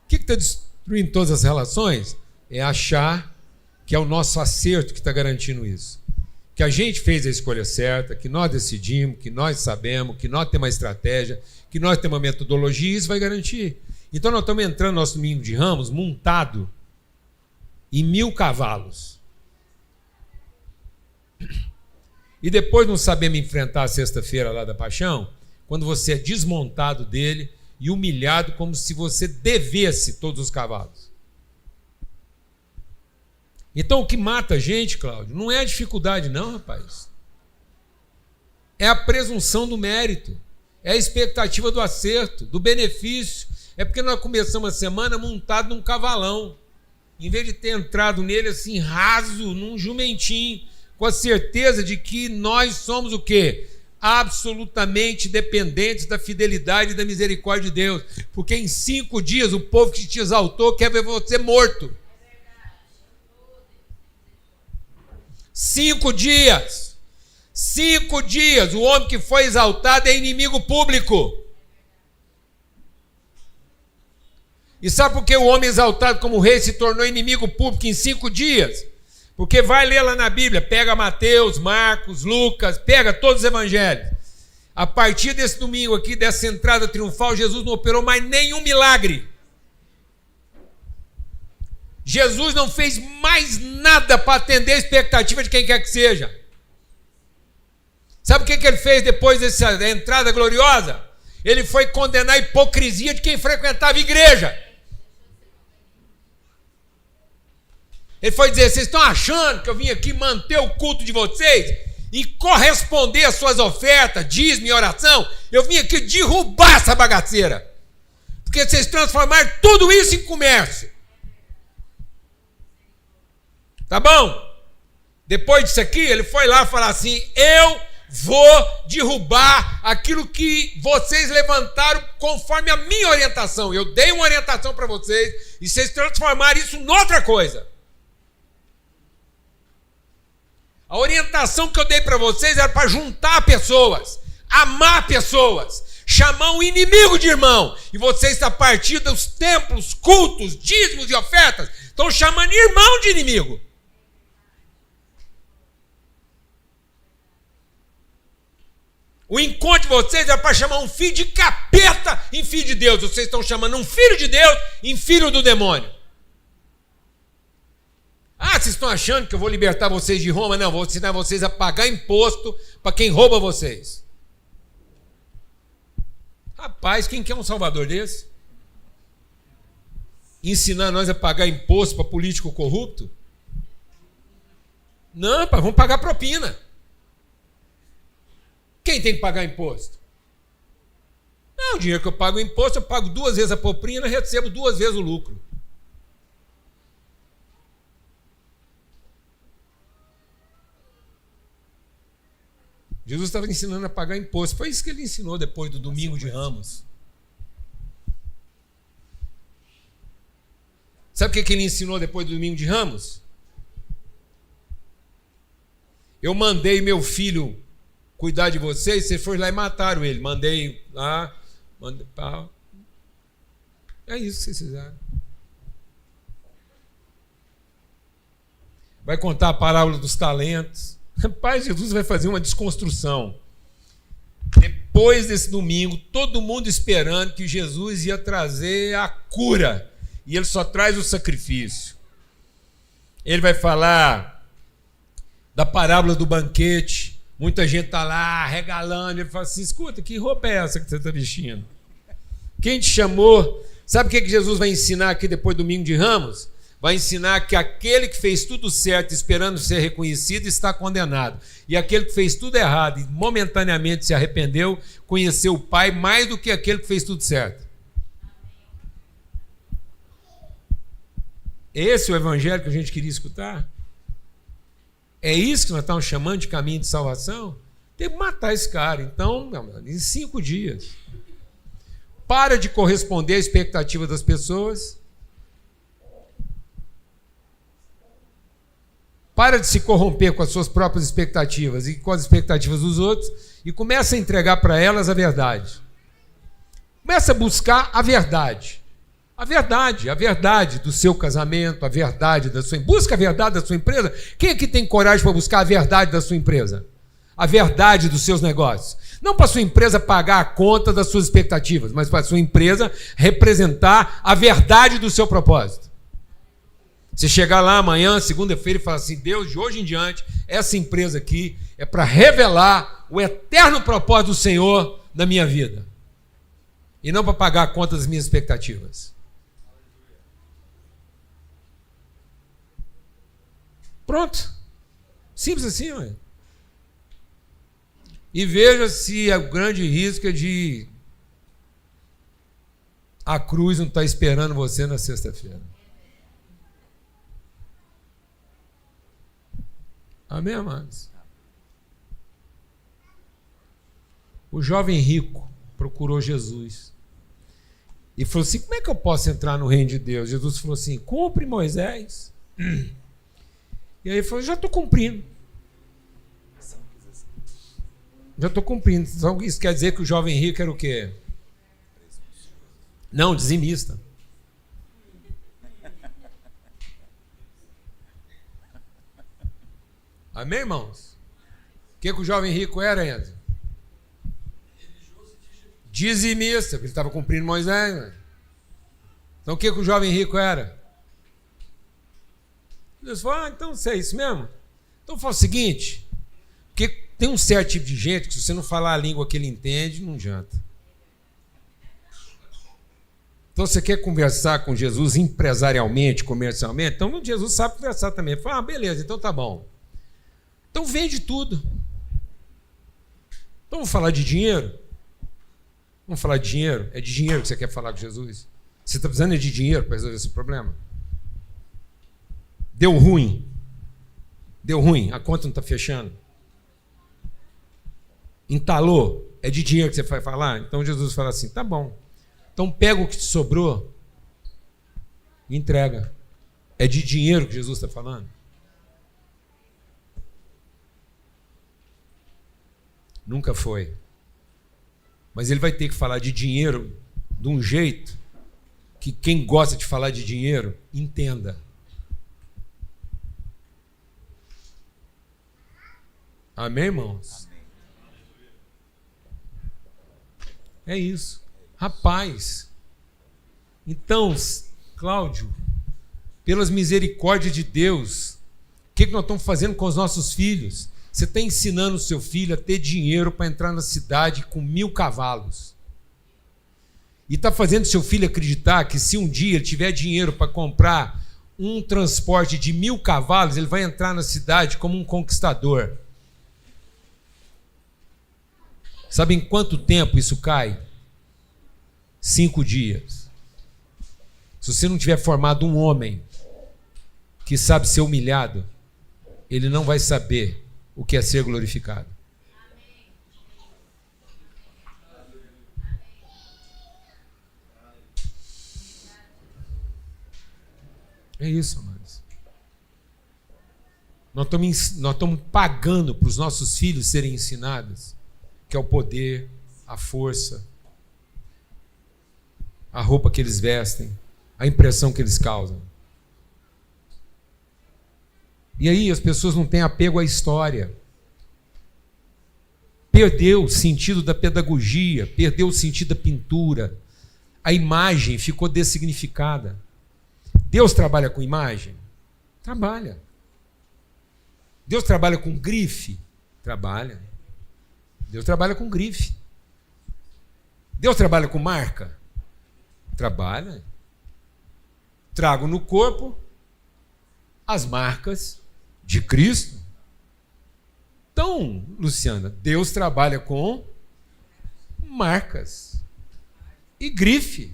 O que está destruindo todas as relações? É achar que é o nosso acerto que está garantindo isso. Que a gente fez a escolha certa, que nós decidimos, que nós sabemos, que nós temos uma estratégia, que nós temos uma metodologia, e isso vai garantir. Então nós estamos entrando no nosso domingo de Ramos montado em 1000 cavalos. E depois não sabemos enfrentar a sexta-feira lá da paixão, quando você é desmontado dele e humilhado como se você devesse todos os cavalos. Então o que mata a gente, Cláudio, não é a dificuldade não, rapaz. É a presunção do mérito, é a expectativa do acerto, do benefício. É porque nós começamos a semana montado num cavalão, em vez de ter entrado nele assim raso, num jumentinho, com a certeza de que nós somos o quê? Absolutamente dependentes da fidelidade e da misericórdia de Deus. Porque em 5 dias o povo que te exaltou quer ver você morto. 5 dias. 5 dias. O homem que foi exaltado é inimigo público. E sabe por que o homem exaltado como rei se tornou inimigo público em 5 dias? Porque vai ler lá na Bíblia, pega Mateus, Marcos, Lucas, pega todos os evangelhos. A partir desse domingo aqui, dessa entrada triunfal, Jesus não operou mais nenhum milagre. Jesus não fez mais nada para atender a expectativa de quem quer que seja. Sabe o que ele fez depois dessa entrada gloriosa? Ele foi condenar a hipocrisia de quem frequentava a igreja. Ele foi dizer, vocês estão achando que eu vim aqui manter o culto de vocês e corresponder às suas ofertas, dízimo e oração? Eu vim aqui derrubar essa bagaceira. Porque vocês transformaram tudo isso em comércio. Tá bom? Depois disso aqui, ele foi lá falar assim, eu vou derrubar aquilo que vocês levantaram conforme a minha orientação. Eu dei uma orientação para vocês e vocês transformaram isso em outra coisa. A orientação que eu dei para vocês era para juntar pessoas, amar pessoas, chamar um inimigo de irmão. E vocês, a partir dos templos, cultos, dízimos e ofertas, estão chamando irmão de inimigo. O encontro de vocês era para chamar um filho de capeta em filho de Deus. Vocês estão chamando um filho de Deus em filho do demônio. Ah, vocês estão achando que eu vou libertar vocês de Roma? Não, vou ensinar vocês a pagar imposto para quem rouba vocês. Rapaz, quem quer um salvador desse? Ensinar nós a pagar imposto para político corrupto? Não, rapaz, vamos pagar propina. Quem tem que pagar imposto? Não, o dinheiro que eu pago imposto, eu pago 2 vezes a propina e recebo 2 vezes o lucro. Jesus estava ensinando a pagar imposto. Foi isso que ele ensinou depois do domingo de Ramos. Sabe o que ele ensinou depois do domingo de Ramos? Eu mandei meu filho cuidar de vocês, vocês foram lá e mataram ele. Mandei lá, mandei pau. É isso que vocês fizeram. Vai contar a parábola dos talentos. Rapaz, Jesus vai fazer uma desconstrução. Depois desse domingo, todo mundo esperando que Jesus ia trazer a cura. E ele só traz o sacrifício. Ele vai falar da parábola do banquete. Muita gente está lá regalando. Ele fala assim, escuta, que roupa é essa que você está vestindo? Quem te chamou? Sabe o que Jesus vai ensinar aqui depois do domingo de Ramos? Vai ensinar que aquele que fez tudo certo esperando ser reconhecido está condenado. E aquele que fez tudo errado e momentaneamente se arrependeu, conheceu o Pai mais do que aquele que fez tudo certo. Esse é o evangelho que a gente queria escutar? É isso que nós estamos chamando de caminho de salvação? Tem que matar esse cara. Então, em 5 dias. Para de corresponder à expectativa das pessoas. Para de se corromper com as suas próprias expectativas e com as expectativas dos outros e começa a entregar para elas a verdade. Começa a buscar a verdade. A verdade do seu casamento, a verdade da sua... Busca a verdade da sua empresa. Quem aqui tem coragem para buscar a verdade da sua empresa? A verdade dos seus negócios. Não para a sua empresa pagar a conta das suas expectativas, mas para a sua empresa representar a verdade do seu propósito. Você chegar lá amanhã, segunda-feira, e falar assim, Deus, de hoje em diante, essa empresa aqui é para revelar o eterno propósito do Senhor na minha vida. E não para pagar a conta das minhas expectativas. Pronto. Simples assim, ué. E veja se o grande risco é de a cruz não está esperando você na sexta-feira. Amém, amados? O jovem rico procurou Jesus e falou assim, como é que eu posso entrar no reino de Deus? Jesus falou assim, cumpre Moisés. E aí ele falou, já estou cumprindo. Já estou cumprindo. Então, isso quer dizer que o jovem rico era o quê? Não, dizimista. Amém, irmãos? O que o jovem rico era, Enzo? Dizimista, porque ele estava cumprindo Moisés. Né? Então o que o jovem rico era? Deus falou, então você é isso mesmo? Então fala o seguinte, porque tem um certo tipo de gente que se você não falar a língua que ele entende, não adianta. Então você quer conversar com Jesus empresarialmente, comercialmente? Então Jesus sabe conversar também. Ele fala, beleza, então tá bom. Então vende tudo. Então vamos falar de dinheiro? Vamos falar de dinheiro? É de dinheiro que você quer falar com Jesus? Você está precisando de dinheiro para resolver esse problema? Deu ruim. Deu ruim, a conta não está fechando. Entalou, é de dinheiro que você vai falar? Então Jesus fala assim, tá bom. Então pega o que te sobrou e entrega. É de dinheiro que Jesus está falando? Nunca foi. Mas ele vai ter que falar de dinheiro de um jeito que quem gosta de falar de dinheiro entenda. Amém, irmãos? Amém. É isso. Rapaz. Então, Cláudio, pelas misericórdias de Deus, o que nós estamos fazendo com os nossos filhos? Você está ensinando o seu filho a ter dinheiro para entrar na cidade com 1000 cavalos. E está fazendo seu filho acreditar que se um dia ele tiver dinheiro para comprar um transporte de 1000 cavalos, ele vai entrar na cidade como um conquistador. Sabe em quanto tempo isso cai? 5 dias. Se você não tiver formado um homem que sabe ser humilhado, ele não vai saber o que é ser glorificado. É isso, amados. Nós estamos pagando para os nossos filhos serem ensinados, que é o poder, a força, a roupa que eles vestem, a impressão que eles causam. E aí as pessoas não têm apego à história. perdeu o sentido da pedagogia, perdeu o sentido da pintura. A imagem ficou dessignificada. Deus trabalha com imagem? Trabalha. Deus trabalha com grife? Trabalha. Deus trabalha com grife. Deus trabalha com marca? Trabalha. Trago no corpo as marcas de Cristo. Então, Luciana, Deus trabalha com marcas e grife,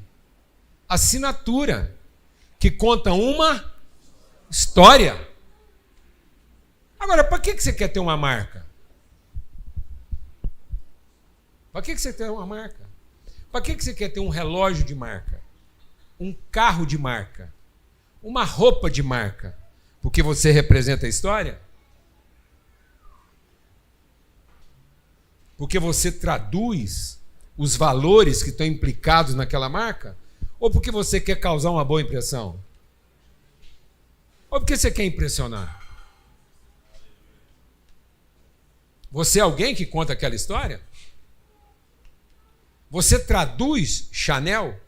assinatura, que conta uma história. Agora, para que você quer ter uma marca? Para que você quer uma marca? Para que você quer ter um relógio de marca? Um carro de marca? Uma roupa de marca? Porque você representa a história? Porque você traduz os valores que estão implicados naquela marca? Ou porque você quer causar uma boa impressão? Ou porque você quer impressionar? Você é alguém que conta aquela história? Você traduz Chanel?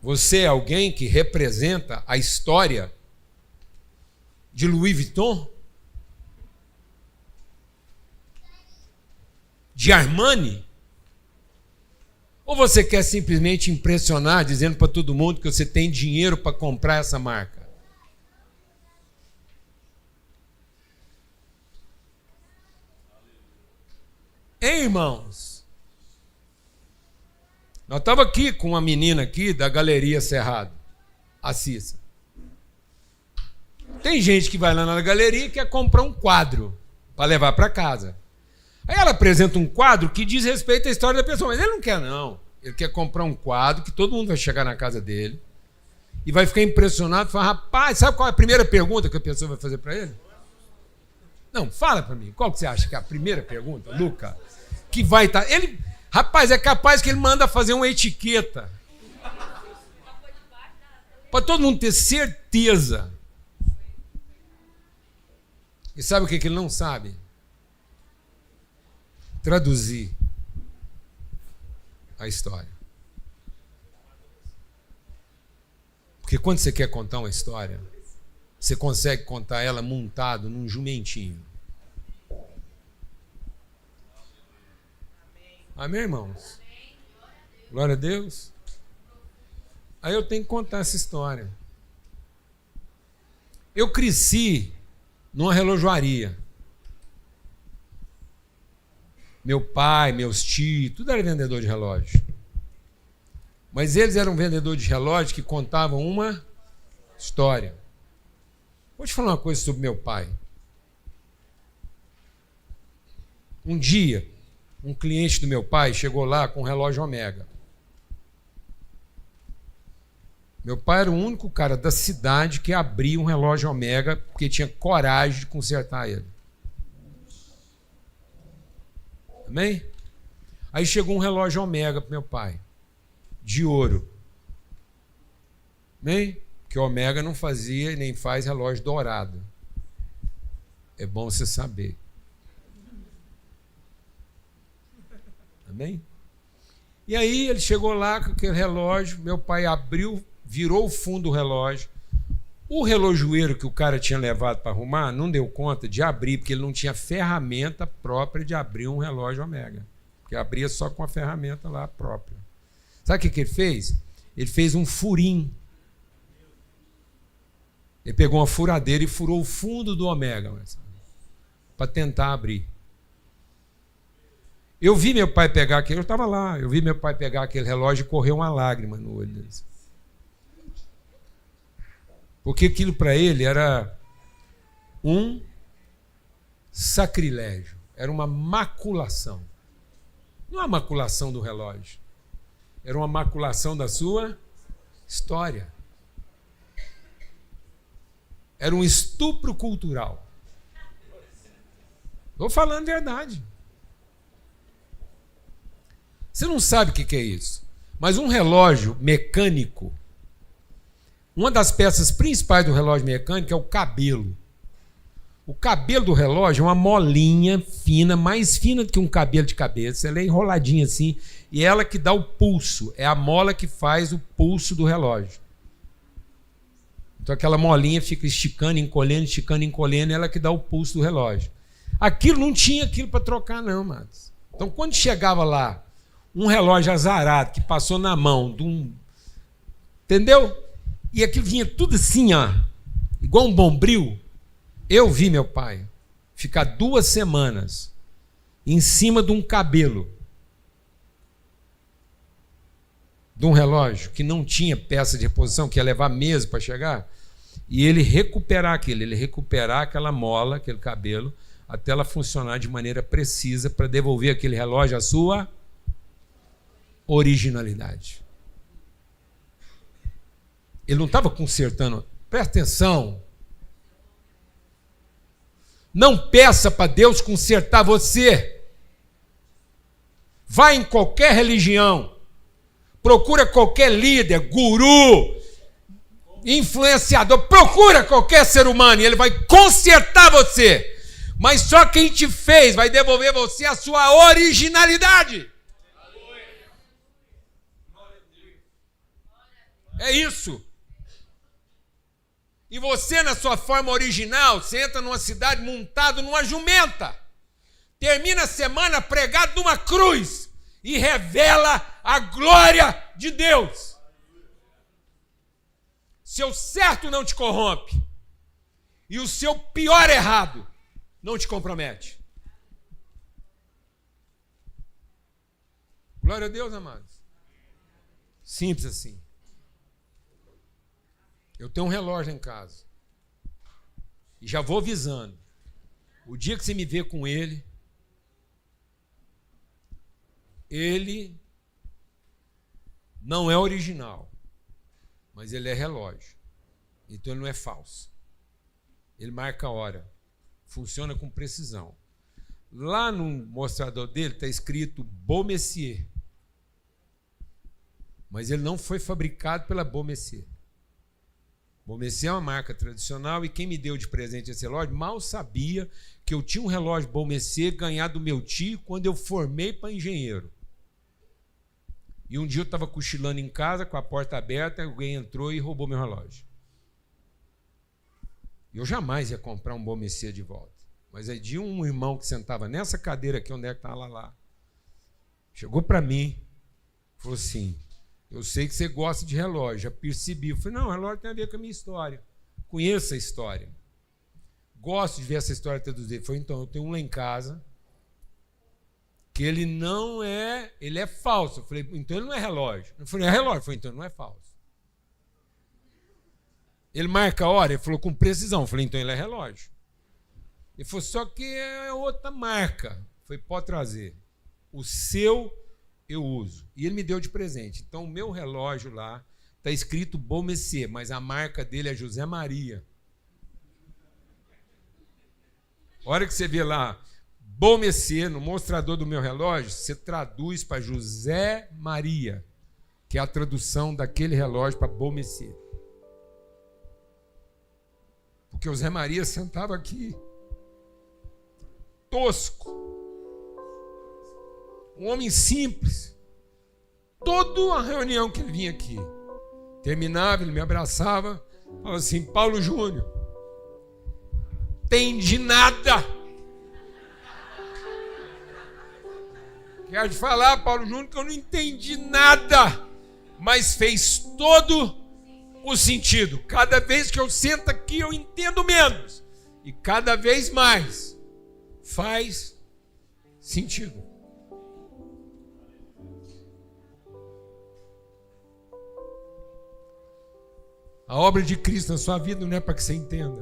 Você é alguém que representa a história de Louis Vuitton? De Armani? Ou você quer simplesmente impressionar, dizendo para todo mundo que você tem dinheiro para comprar essa marca? Hein, irmãos? Nós estávamos aqui com uma menina aqui da Galeria Cerrado, a Cissa. Tem gente que vai lá na galeria e quer comprar um quadro para levar para casa. Aí ela apresenta um quadro que diz respeito à história da pessoa, mas ele não quer, não. Ele quer comprar um quadro que todo mundo vai chegar na casa dele e vai ficar impressionado e falar, rapaz, sabe qual é a primeira pergunta que a pessoa vai fazer para ele? Não, fala para mim, qual que você acha que é a primeira pergunta, Luca? Que vai estar... Ele, rapaz, é capaz que ele manda fazer uma etiqueta para todo mundo ter certeza. E sabe o que ele não sabe? Traduzir a história. Porque quando você quer contar uma história, você consegue contar ela montado num jumentinho. Amém, irmãos? Glória a Deus. Aí eu tenho que contar essa história. Eu cresci numa relojoaria. Meu pai, meus tios, tudo era vendedor de relógio. Mas eles eram vendedores de relógio que contavam uma história. Vou te falar uma coisa sobre meu pai. Um dia, um cliente do meu pai chegou lá com um relógio Omega. Meu pai era o único cara da cidade que abria um relógio Omega porque tinha coragem de consertar ele. Amém? Aí chegou um relógio Omega para meu pai, de ouro. Amém? Porque o Omega não fazia e nem faz relógio dourado. É bom você saber. Amém? E aí ele chegou lá com aquele relógio, meu pai abriu, virou o fundo do relógio. O relojoeiro que o cara tinha levado para arrumar não deu conta de abrir, porque ele não tinha ferramenta própria de abrir um relógio Omega. Porque abria só com a ferramenta lá própria. Sabe o que ele fez? Ele fez um furinho. Ele pegou uma furadeira e furou o fundo do Omega para tentar abrir. Eu vi meu pai pegar aquele, eu estava lá, eu vi meu pai pegar aquele relógio e correr uma lágrima no olho dele. Porque aquilo para ele era um sacrilégio, era uma maculação. Não uma maculação do relógio, era uma maculação da sua história. Era um estupro cultural. Estou falando a verdade. Você não sabe o que é isso, mas um relógio mecânico, uma das peças principais do relógio mecânico é o cabelo. O cabelo do relógio é uma molinha fina, mais fina do que um cabelo de cabeça. Ela é enroladinha assim, e ela que dá o pulso. É a mola que faz o pulso do relógio. Então aquela molinha fica esticando, encolhendo, ela que dá o pulso do relógio. Aquilo não tinha aquilo para trocar, não, Matos. Então quando chegava lá, um relógio azarado que passou na mão de um... Entendeu? E aquilo vinha tudo assim, ó, igual um bombril. Eu vi meu pai ficar 2 semanas em cima de um cabelo de um relógio que não tinha peça de reposição, que ia levar meses para chegar, e ele recuperar aquilo, ele recuperar aquela mola, aquele cabelo, até ela funcionar de maneira precisa para devolver aquele relógio à sua originalidade. Ele não estava consertando. Presta atenção. Não peça para Deus consertar você. Vai em qualquer religião. Procura qualquer líder, guru, influenciador. Procura qualquer ser humano e ele vai consertar você. Mas só quem te fez vai devolver você a sua originalidade. É isso. E você, na sua forma original, você entra numa cidade montado numa jumenta. Termina a semana pregado numa cruz e revela a glória de Deus. Seu certo não te corrompe. E o seu pior errado não te compromete. Glória a Deus, amados. Simples assim. Eu tenho um relógio em casa. E já vou avisando. O dia que você me vê com ele, ele não é original, mas ele é relógio. Então ele não é falso. Ele marca a hora. Funciona com precisão. Lá no mostrador dele está escrito Beau Messier. Mas ele não foi fabricado pela Beau Messier. Beau Messier é uma marca tradicional e quem me deu de presente esse relógio mal sabia que eu tinha um relógio Beau Messier ganhado do meu tio quando eu formei para engenheiro. E um dia eu estava cochilando em casa com a porta aberta, alguém entrou e roubou meu relógio. Eu jamais ia comprar um Beau Messier de volta. Mas aí de um irmão que sentava nessa cadeira aqui, onde é que está lá, chegou para mim, falou assim: eu sei que você gosta de relógio, já percebi. Eu falei: não, o relógio tem a ver com a minha história. Conheço a história. Gosto de ver essa história traduzida. Ele falou: então, eu tenho um lá em casa que ele não é, ele é falso. Eu falei: então ele não é relógio. Eu falei: é relógio. Eu falei: então ele não é falso. Ele marca a hora? Ele falou: com precisão. Eu falei: então ele é relógio. Ele falou: só que é outra marca. Eu falei: pode trazer. O seu eu uso. E ele me deu de presente. Então, o meu relógio lá está escrito Beau Messier, mas a marca dele é José Maria. A hora que você vê lá Beau Messier no mostrador do meu relógio, você traduz para José Maria, que é a tradução daquele relógio para Beau Messier. Porque o José Maria sentava aqui, tosco, um homem simples. Toda a reunião que ele vinha aqui, terminava, ele me abraçava, falava assim: Paulo Júnior, entendi nada. Quero te falar, Paulo Júnior, que eu não entendi nada, mas fez todo o sentido. Cada vez que eu sento aqui, eu entendo menos. E cada vez mais faz sentido. A obra de Cristo na sua vida não é para que você entenda.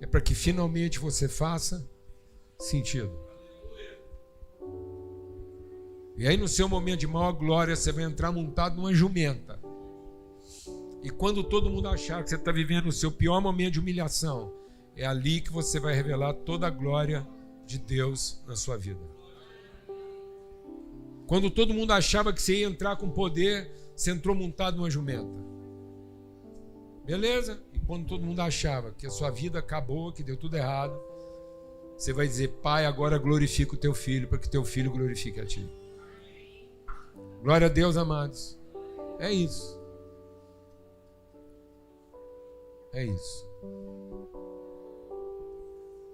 É para que finalmente você faça sentido. E aí no seu momento de maior glória, você vai entrar montado numa jumenta. E quando todo mundo achar que você está vivendo o seu pior momento de humilhação, é ali que você vai revelar toda a glória de Deus na sua vida. Quando todo mundo achava que você ia entrar com poder, você entrou montado numa jumenta. Beleza? E quando todo mundo achava que a sua vida acabou, que deu tudo errado, você vai dizer: Pai, agora glorifica o teu filho, para que teu filho glorifique a ti. Glória a Deus, amados. É isso. É isso.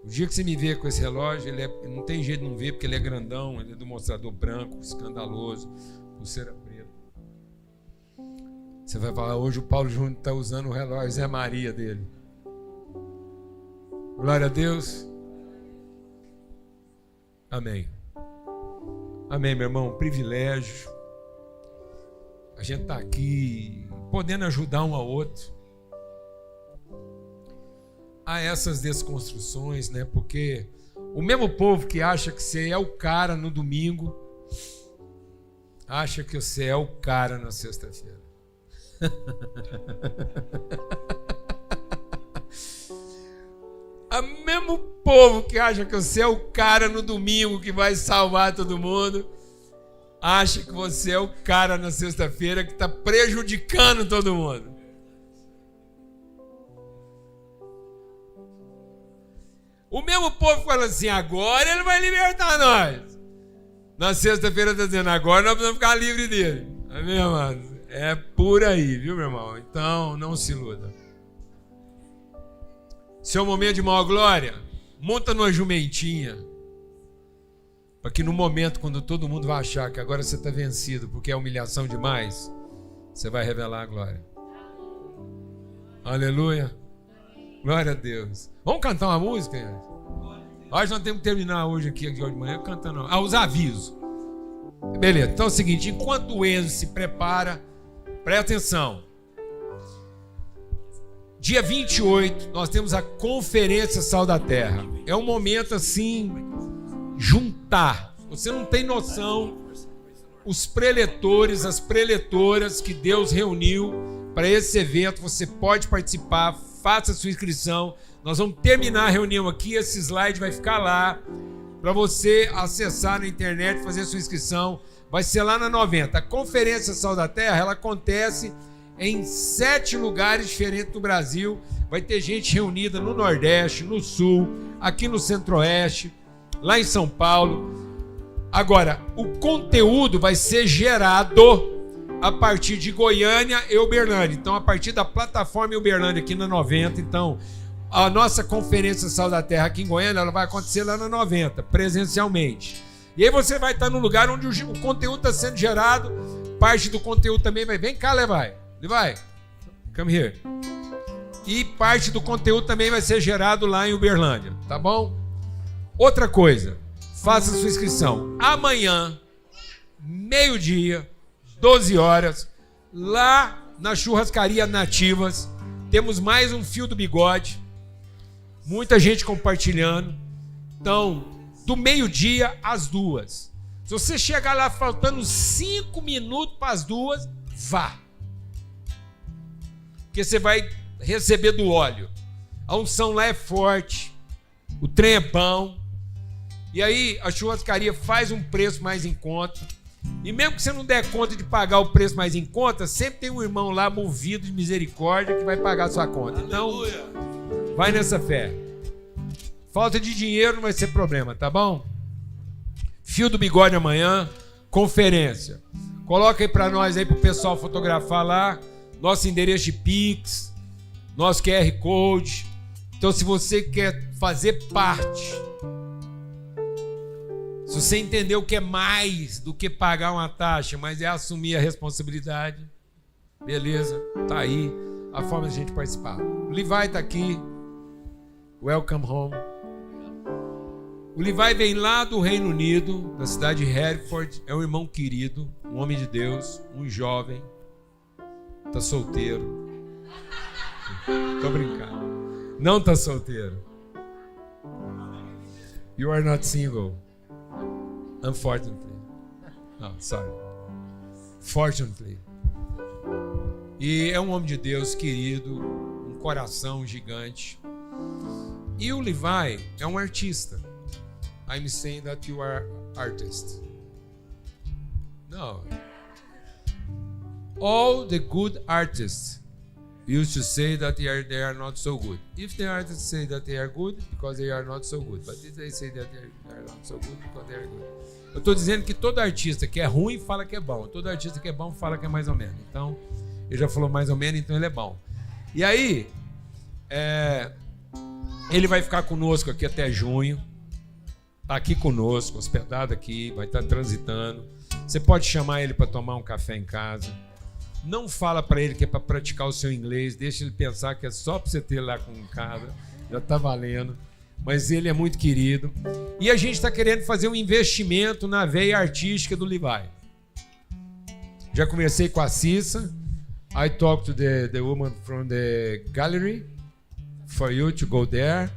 O dia que você me vê com esse relógio, não tem jeito de não ver, porque ele é grandão, ele é do mostrador branco, escandaloso, pulseira preta. Você vai falar: hoje o Paulo Júnior está usando o relógio Zé Maria dele. Glória a Deus. Amém. Amém, meu irmão. Privilégio. A gente está aqui podendo ajudar um ao outro a essas desconstruções, né? Porque o mesmo povo que acha que você é o cara no domingo, acha que você é o cara na sexta-feira. O mesmo povo que acha que você é o cara no domingo que vai salvar todo mundo, acha que você é o cara na sexta-feira que está prejudicando todo mundo. O mesmo povo fala assim: agora ele vai libertar nós. Na sexta-feira está dizendo: agora nós precisamos ficar livre dele. Amém, amados? É por aí, viu, meu irmão? Então, não se iluda. Seu momento de maior glória, monta numa jumentinha, para que no momento, quando todo mundo vai achar que agora você está vencido, porque é humilhação demais, você vai revelar a glória. Aleluia. Glória a Deus. Vamos cantar uma música? Hoje nós temos que terminar hoje aqui de manhã cantando. Os avisos. Beleza, então é o seguinte: enquanto o Enzo se prepara, presta atenção. Dia 28, nós temos a Conferência Sal da Terra. É um momento assim, juntar. Você não tem noção os preletores, as preletoras que Deus reuniu para esse evento. Você pode participar, faça a sua inscrição. Nós vamos terminar a reunião aqui, esse slide vai ficar lá para você acessar na internet, fazer a sua inscrição. Vai ser lá na 90. A Conferência Sal da Terra, ela acontece em 7 lugares diferentes do Brasil. Vai ter gente reunida no Nordeste, no Sul, aqui no Centro-Oeste, lá em São Paulo. Agora, o conteúdo vai ser gerado a partir de Goiânia e Uberlândia. Então, a partir da plataforma Uberlândia aqui na 90. Então, a nossa Conferência Sal da Terra aqui em Goiânia, ela vai acontecer lá na 90, presencialmente. E aí você vai estar num lugar onde o conteúdo está sendo gerado. Parte do conteúdo também vai... Vem cá, Levi. Come here. E parte do conteúdo também vai ser gerado lá em Uberlândia, tá bom? Outra coisa, faça sua inscrição. Amanhã, meio-dia, 12 horas, lá na Churrascaria Nativas, temos mais um Fio do Bigode. Muita gente compartilhando. Então, do meio-dia às 2. Se você chegar lá faltando 5 minutos para as 2, vá. Porque você vai receber do óleo. A unção lá é forte. O trem é bom. E aí a churrascaria faz um preço mais em conta. E mesmo que você não der conta de pagar o preço mais em conta, sempre tem um irmão lá movido de misericórdia que vai pagar a sua conta. Então, vai nessa fé. Falta de dinheiro não vai ser problema, tá bom? Fio do Bigode amanhã, conferência. Coloca aí para nós aí, pro pessoal fotografar lá, nosso endereço de Pix, nosso QR Code. Então, se você quer fazer parte, se você entendeu que é mais do que pagar uma taxa, mas é assumir a responsabilidade, beleza, tá aí a forma de a gente participar. O Levi tá aqui, welcome home. O Levi vem lá do Reino Unido, da cidade de Hereford, é um irmão querido, um homem de Deus, um jovem, tá solteiro. Tô brincando. Não tá solteiro. You are not single. Unfortunately. No, sorry. Fortunately. E é um homem de Deus querido, um coração gigante. E o Levi é um artista. I'm saying that you are artist. No. All the good artists used to say that they are not so good. If they are to say that they are good, because they are not so good. But if they say that they are not so good, because they are good. Eu estou dizendo que todo artista que é ruim fala que é bom. Todo artista que é bom fala que é mais ou menos. Então, ele já falou mais ou menos, então ele é bom. E aí, ele vai ficar conosco aqui até junho. Está aqui conosco, hospedado aqui, vai estar transitando. Você pode chamar ele para tomar um café em casa. Não fala para ele que é para praticar o seu inglês. Deixa ele pensar que é só para você ter lá com casa. Já está valendo. Mas ele é muito querido. E a gente está querendo fazer um investimento na veia artística do Levi. Já conversei com a Cissa. I talked to the woman from the gallery for you to go there.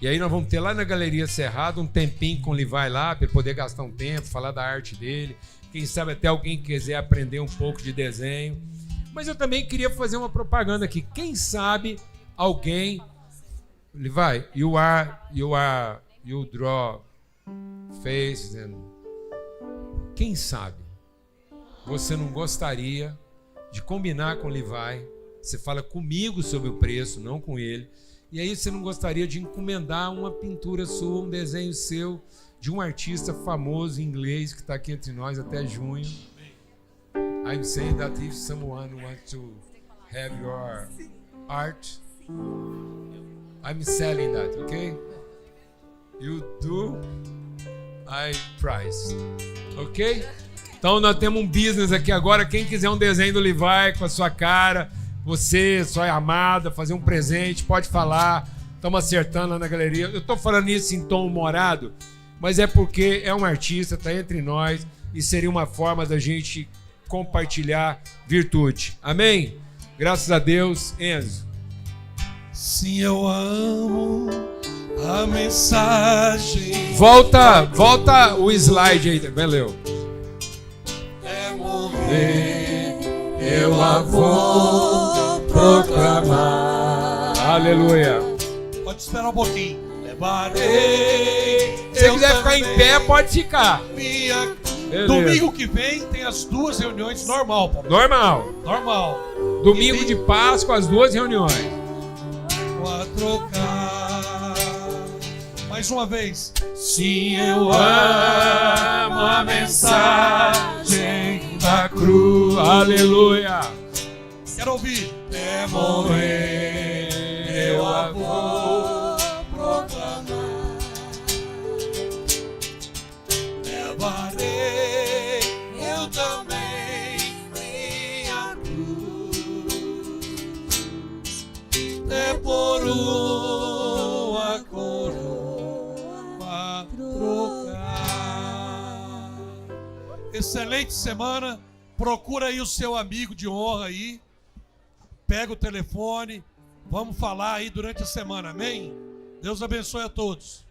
E aí nós vamos ter lá na Galeria Cerrado um tempinho com o Levi lá, para ele poder gastar um tempo, falar da arte dele. Quem sabe até alguém quiser aprender um pouco de desenho. Mas eu também queria fazer uma propaganda aqui. Quem sabe alguém... Levi, you draw faces and... Quem sabe você não gostaria de combinar com o Levi? Você fala comigo sobre o preço, não com ele. E aí você não gostaria de encomendar uma pintura sua, um desenho seu, de um artista famoso inglês que está aqui entre nós até junho. I'm saying that if someone wants to have your art, I'm selling that, okay? You do, I price, ok? Então nós temos um business aqui agora. Quem quiser um desenho do Levi com a sua cara, você, sua amada, fazer um presente, pode falar. Estamos acertando lá na galeria. Eu estou falando isso em tom humorado, mas é porque é um artista, está entre nós e seria uma forma da gente compartilhar virtude. Amém? Graças a Deus. Enzo. Sim, eu amo a mensagem. Volta o slide aí, valeu. É morrer, eu a vou proclamar. Aleluia. Pode esperar um pouquinho. Levarei. Se você quiser ficar em pé, pode ficar. Beleza. Domingo que vem tem as duas reuniões normal, Paulo. Normal. Domingo de Páscoa, as duas reuniões. A trocar. Mais uma vez. Sim, eu amo a mensagem da cruz. Aleluia. Quero ouvir. É morrer, eu a vou proclamar. Levarei eu também minha cruz. É por uma coroa trocar. Excelente semana. Procura aí o seu amigo de honra aí. Pega o telefone. Vamos falar aí durante a semana. Amém? Deus abençoe a todos.